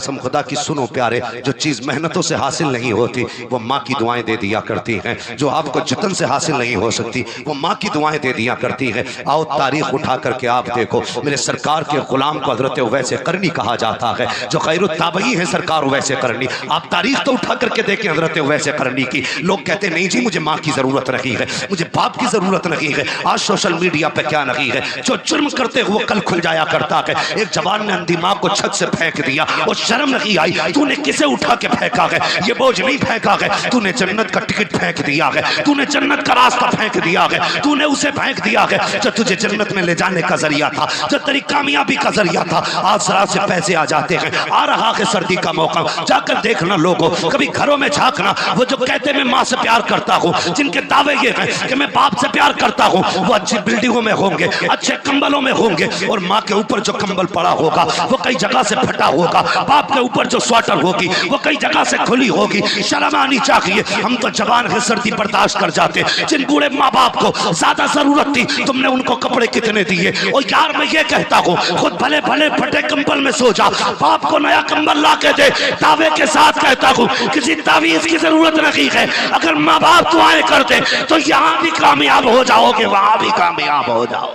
कसम खुदा की सुनो प्यारे, जो चीज मेहनतों से हासिल नहीं होती वो माँ की दुआएं दे दिया करती हैं। जो आपको जतन से हासिल नहीं हो सकती वो माँ की दुआएं दे दिया करती हैं। आओ तारीख उठा करके आप देखो, मेरे सरकार के गुलाम को हजरत उवैस करनी कहा जाता है, जो खैरुत ताबई है सरकार उवैस करनी। आप तारीख तो उठा करके देखें हजरत उवैस करनी की। लोग कहते नहीं जी मुझे माँ की जरूरत नहीं है, मुझे बाप की जरूरत नहीं है। आज सोशल मीडिया पे क्या नहीं है, जो जुर्म करते हुए कल खुल जाया करता है। एक जवान ने अंधी माँ को छत से फेंक दिया, वो शर्म नहीं आई, तूने किसे उठा के फेंका है, ये बोझ नहीं फेंका है, तूने जन्नत का टिकट फेंक दिया है, तूने जन्नत का रास्ता फेंक दिया है, तूने उसे फेंक दिया है जो तुझे जन्नत में ले जाने का जरिया था, जो तेरी कामयाबी का जरिया था। आज जरा से पैसे आ जाते हैं, आ रहा है सर्दी का मौका, जाकर देखना लोगों, कभी घरों में झांकना। वो जो कहते मैं माँ से प्यार करता हूँ, जिनके दावे ये हैं कि मैं बाप से प्यार करता हूँ, वो अच्छी बिल्डिंगों में होंगे, अच्छे कंबलों में होंगे, और माँ के ऊपर जो कंबल पड़ा होगा वो कई जगह से फटा होगा, बाप के ऊपर जो स्वेटर होगी वो कई जगह से खुली होगी। शर्म आनी चाहिए। हम तो जवान है, सर्दी बर्दाश्त कर जाते। जिन बूढ़े माँ बाप को ज्यादा जरूरत थी तुमने उनको कपड़े कितने दिए? और यार मैं ये कहता हूँ, खुद भले भले फटे कंबल में सो जा, बाप को नया कंबल ला के दे। दावे के साथ कहता हूँ किसी तावीज की जरूरत नहीं है। अगर माँ बाप दुआएं करते तो यहाँ भी कामयाब हो जाओगे, वहां भी कामयाब हो जाओ।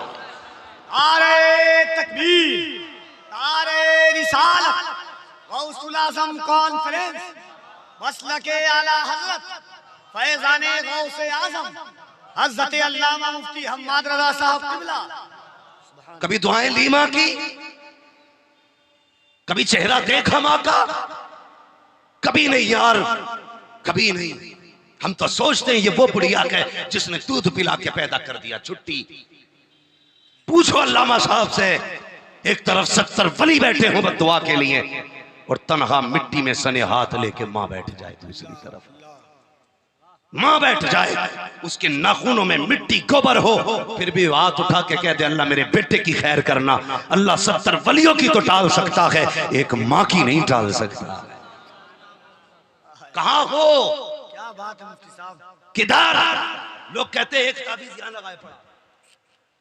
नारे तकबीर, नारे रिसालत, गौसुल आज़म कॉन्फ्रेंस, मसलके आला हजरत फैजाने गौसे आज़म हजरत अल्लामा मुफ्ती हम्माद रज़ा साहब क़िबला। कभी दुआएं ली माँ की, कभी चेहरा देखा माँ का? कभी नहीं यार, कभी नहीं। हम तो सोचते हैं ये वो बुढ़िया है जिसने दूध पिला के पैदा कर दिया। छुट्टी पूछो अल्लामा साहब से, एक तरफ 70 वली बैठे हो बद्दुआ के लिए, और तनहा मिट्टी में सने हाथ लेके माँ बैठ जाए, दूसरी तरफ माँ बैठ जाए, उसके नाखूनों में मिट्टी गोबर हो, फिर भी हाथ उठा के कह दे अल्लाह मेरे बेटे की खैर करना। अल्लाह 70 वलियों की तो टाल सकता है, एक माँ की नहीं टाल सकता। कहाँ हो? क्या बात है मुफ्ती साहब, किधर? लोग कहते हैं एक ताबीज यहाँ लगाए पड़ा,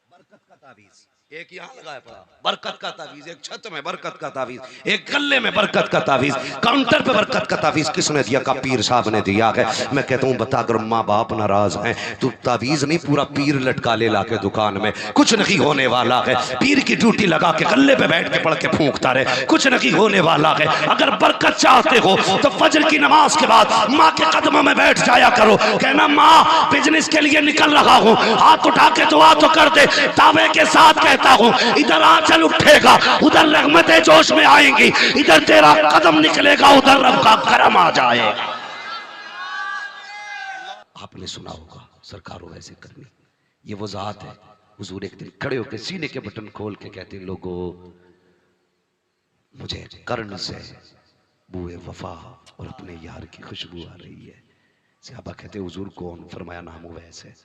बरकत का ताबीज, एक यहाँ लगाया पड़ा बरकत का ताबीज, एक छत में बरकत का ताबीज, एक गले में बरकत का ताबीज, काउंटर पे बरकत का ताबीज किसने दिया? का पीर साहब ने दिया है। मैं कहता हूँ बता, अगर माँ बाप नाराज हैं तो ताबीज नहीं पूरा पीर लटका ले ला के दुकान में, कुछ नहीं होने वाला है। पीर की ड्यूटी लगा के गले पे बैठ के पढ़ के फूंकता रहे, कुछ नहीं होने वाला है। अगर बरकत चाहते हो तो फजर की नमाज के बाद माँ के कदमों में बैठ जाया करो, कहना माँ बिजनेस के लिए निकल रहा हूँ, हाथ उठा के दुआ तो कर दे। दावे के साथ कहता हूँ इधर आंचल उठेगा, उधर रहमतें जोश में आएंगी, इधर तेरा कदम निकलेगा, उधर रब का करम आ जाएगा। आपने सुना होगा सरकारों वैसे करनी, ये वो जात है। हुजूर एक दिन खड़े होकर सीने के बटन खोल के कहते हैं लोगों मुझे कर्ण से बुए वफा और अपने यार की खुशबू आ रही है। सहाबा कहते हुजूर कौन? फरमाया नाम उवैस है।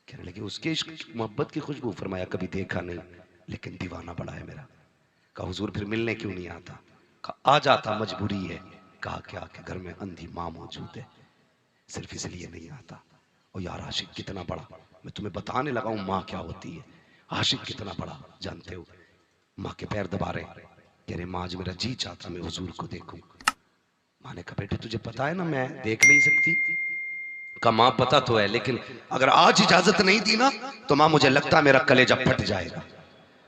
कहने लगे उसके इश्क मोहब्बत की खुशबू? फरमाया कभी देखा नहीं लेकिन दीवाना बड़ा है मेरा। कहा हुजूर फिर मिलने क्यों नहीं आता? कहा आ जाता, मजबूरी है। कहा क्या कि घर में अंधी माँ मौजूद है, सिर्फ इसलिए नहीं आता। और यार आशिक कितना बड़ा, मैं तुम्हें बताने लगा हूं माँ क्या होती है। आशिक कितना बड़ा जानते हो? माँ के पैर दबा रहे, कह रहे माँ आज मेरा जी चाहता मैं हुजूर को देखूं। माँ ने कहा बेटे तुझे पता है ना मैं देख नहीं सकती। का माँ पता तो है, लेकिन अगर आज इजाजत नहीं दी ना तो माँ मुझे लगता है मेरा कलेजा फट जाएगा।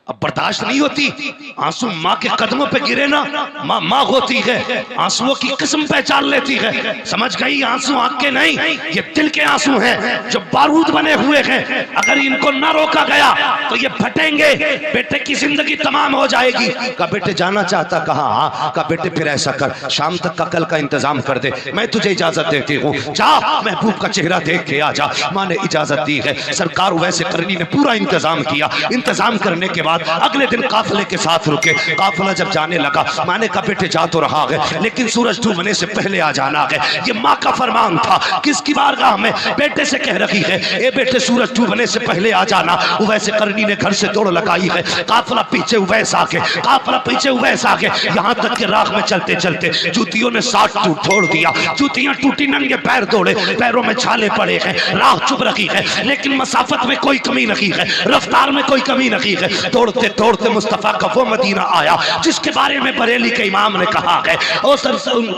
अब बर्दाश्त नहीं होती, आंसू माँ के कदमों पे गिरे ना, माँ माँ होती है, आंसुओं की किस्म पहचान लेती है। समझ गई? आंसू आंख के नहीं, ये दिल के आंसू हैं जो बारूद बने हुए हैं। अगर इनको ना रोका गया तो ये फटेंगे, बेटे की जिंदगी तमाम हो जाएगी। का बेटे जाना चाहता? कहा हाँ। का बेटे फिर ऐसा कर, शाम तक का कल का इंतजाम कर दे, मैं तुझे इजाजत देती हूँ, जा महबूब का चेहरा देख के आ जा। माँ ने इजाजत दी है। सरकार वैसे करनी ने पूरा इंतजाम किया। इंतजाम करने के बाद अगले दिन काफिले के साथ रुके। काफिला जब जाने लगा माँ ने कहा बेटे जा तो रहा है लेकिन सूरज डूबने से पहले आ जाना है। ये माँ का फरमान था। किसकी बारगाह में? बेटे से कह रही है ए बेटे सूरज डूबने से पहले आ जाना। उवैस करनी ने घर से दौड़ लगाई है। काफिला पीछे उवैस आके, काफिला पीछे उवैस आके, यहाँ तक कि राह में चलते चलते जूतियों ने साथ तोड़ दिया। जूतियां टूटी, नंगे पैर दौड़े, पैरों में छाले पड़े हैं, राह चुप रही है लेकिन मसाफत में कोई कमी नहीं है, रफ्तार में कोई कमी नहीं है। दौड़ते तोड़ते तोड़ते मुस्तफा का वो मदीना आया जिसके बारे में बरेली के इमाम ने कहा है और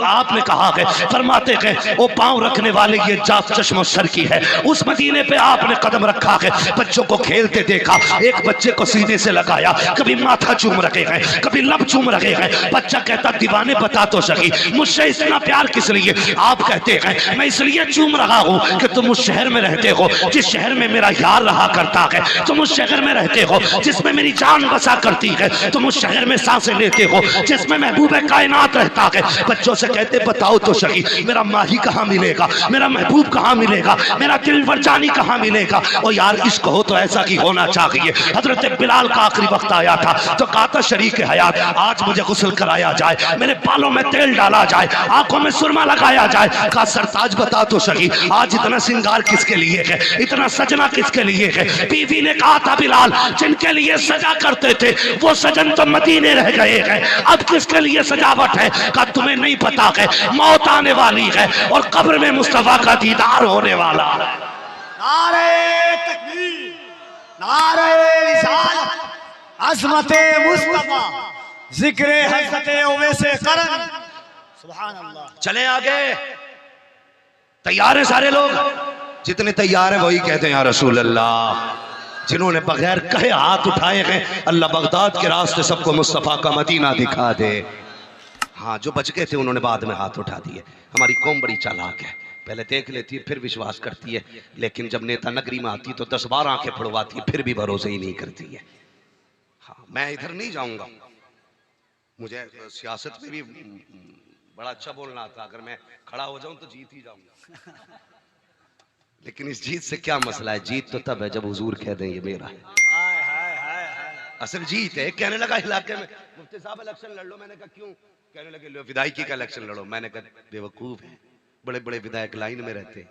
आपने कहा है, फरमाते हैं वो पांव रखने वाले ये जात चश्मो सर की है। उस मदीने पे आपने कदम रखा है, बच्चों को खेलते देखा, एक बच्चे को सीने से लगाया, कभी माथा चूम रखे हैं, कभी लब चूम रखे हैं। बच्चा कहता दीवाने बता तो सकी मुझसे इतना प्यार किस लिए? आप कहते हैं मैं इसलिए चूम रहा हूं कि तुम उस शहर में रहते हो जिस शहर में मेरा यार रहा करता है, तुम उस शहर में रहते हो जिसमें मेरी जान बसा करती है, तुम उस शहर में सांसें लेते हो जिसमें महबूब कायनात रहता है। बच्चों से कहते बताओ तो सही मेरा माही कहाँ मिलेगा, मेरा महबूब कहाँ मिलेगा, मेरा दिलवर जानी कहाँ मिलेगा? और यार इश्क हो तो ऐसा की होना चाहिए। हजरत बिलाल का आखिरी वक्त आया था तो कहा था शरीक हयात आज मुझे गुस्ल कराया जाए, मेरे बालों में तेल डाला जाए, आंखों में सुरमा लगाया जाए। कहा सरताज बता तो सही आज इतना सिंगार किसके लिए है, इतना सजना किसके लिए है? बीवी ने कहा था बिलाल जिनके लिए सजा करते थे वो सजन तो मदीने रह गए हैं, अब किसके लिए सजावट है? कहा तुम्हें नहीं पता है मौत आने वाली है और कब्र में मुस्तफा का दीदार होने वाला है। नारे तकबीर, नारे रिसालत, अज़मते मुस्तफा, जिक्रे हज़रते उवैसे करन। सुभान अल्लाह। चले आगे, तैयार है सारे लोग? जितने तैयार हैं वही कहते हैं या रसूल अल्लाह। जिन्होंने बगैर कहे हाथ उठाए हैं अल्लाह बगदाद के रास्ते सबको मुस्तफा का मदीना दिखा दे। हाँ जो बच गए थे उन्होंने बाद में हाथ उठा दिए। हमारी कौम बड़ी चालाक है, पहले देख लेती है फिर विश्वास करती है, लेकिन जब नेता नगरी में आती तो 10 बार आंखें फुड़वाती है फिर भी भरोसे ही नहीं करती है। हाँ मैं इधर नहीं जाऊंगा, मुझे सियासत में भी बड़ा अच्छा बोलना आता, अगर मैं खड़ा हो जाऊं तो जीत ही जाऊंगा। लेकिन इस जीत से क्या मसला है? जीत तो तब है जब हुजूर कह दें ये मेरा है। हाय हाय हाय हाय। असल जीत है। कहने लगा इलाके में मुफ्ती साहब इलेक्शन लड़ लो, मैंने कहा क्यों? कहने लगे लो विधायकी का इलेक्शन लड़ो। मैंने कहा बेवकूफ है, बड़े बड़े विधायक लाइन में रहते,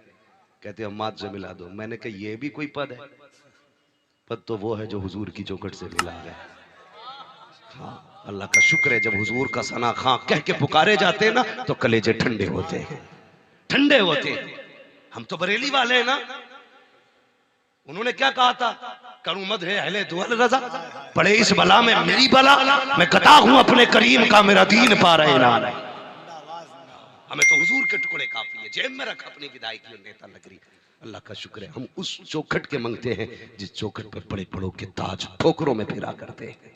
कहते हम मात से मिला दो। मैंने कहा ये भी कोई पद है? पद तो वो है जो हुजूर की चौखट से मिला है। हाँ अल्लाह का शुक्र है जब हुजूर का सना खां कह के पुकारे जाते ना तो कलेजे ठंडे होते हैं, ठंडे होते हैं। हम तो बरेली वाले हैं ना। उन्होंने क्या कहा था? करूं मद है अहले दुअल रजा, पड़े इस बला में मेरी बला, मैं कता हूं अपने करीम का मेरा दीन पा रहे ना। हमें तो हुजूर के टुकड़े काफी है, जेब में रख अपनी विदायकी और नेता नगरी। अल्लाह का शुक्र है हम उस चौखट के मंगते हैं जिस चौखट पर बड़े बड़ों के ताज ठोकरों में फिरा करते हैं।